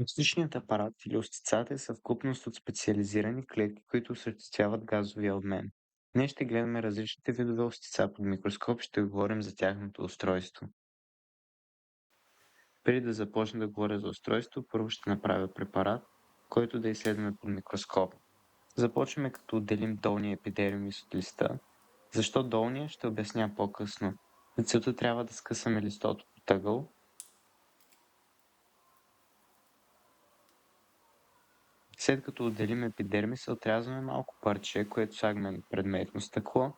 Остичният апарат или остицата е съвкупност от специализирани клетки, които осъществяват газовия обмен. Днес ще гледаме различните видове остица под микроскоп и ще говорим за тяхното устройство. Преди да започна да говоря за устройство, първо ще направя препарат, който да изследваме под микроскоп. Започваме като отделим долния епидермис от листа. Защо долния ще обясня по-късно. За целта трябва да скъсаме листото по ъгъл. След като отделим епидермиса, отрязваме малко парче, което слагаме на предметно стъкло.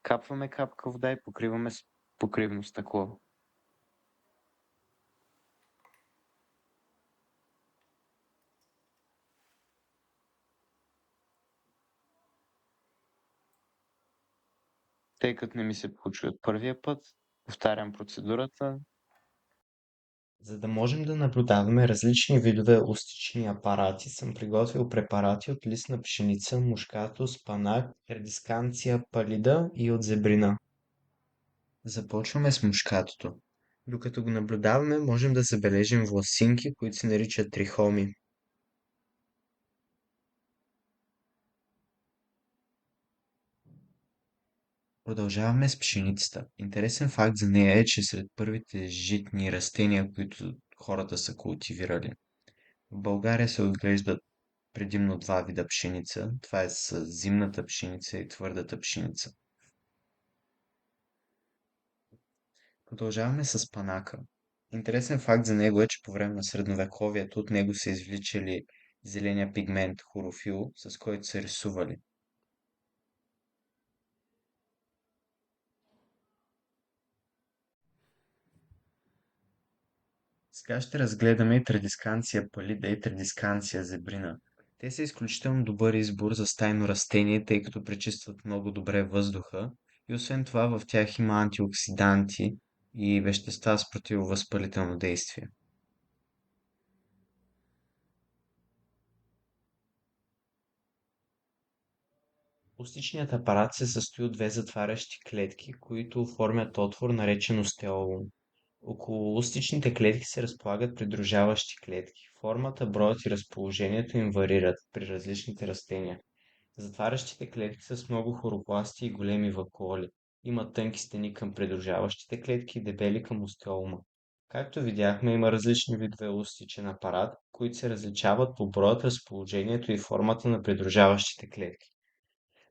Капваме капка вода и покриваме с покривно стъкло. Тъй като не ми се получи от първия път, повтарям процедурата. За да можем да наблюдаваме различни видове устични апарати, съм приготвил препарати от листна пшеница, мускатус, панак, редисканция палида и от зебрина. Започваме с мушкатото. Докато го наблюдаваме, можем да забележим власинки, които се наричат трихоми. Продължаваме с пшеницата. Интересен факт за нея е, че сред първите житни растения, които хората са култивирали. В България се отглеждат предимно два вида пшеница. Това е с зимната пшеница и твърдата пшеница. Продължаваме с панака. Интересен факт за него е, че по време на средновековието от него са извличали зеления пигмент хлорофил, с който са рисували. Сега ще разгледаме и традисканция палида и традисканция зебрина. Те са изключително добър избор за стайно растение, тъй като пречистват много добре въздуха и освен това в тях има антиоксиданти и вещества с противовъзпалително действие. Устичният апарат се състои от две затварящи клетки, които оформят отвор, наречен остеолум. Около устичните клетки се разполагат придружаващи клетки. Формата, броят и разположението им варират при различните растения. Затварящите клетки са с много хоропласти и големи вакуоли. Има тънки стени към придружаващите клетки и дебели към остеолума. Както видяхме, има различни видове устичен апарат, които се различават по броят, разположението и формата на придружаващите клетки.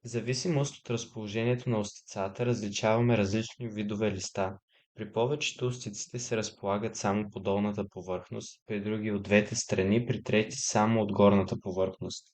В зависимост от разположението на устицата различаваме различни видове листа. При повечето устиците се разполагат само по долната повърхност, при други от двете страни, при трети само от горната повърхност.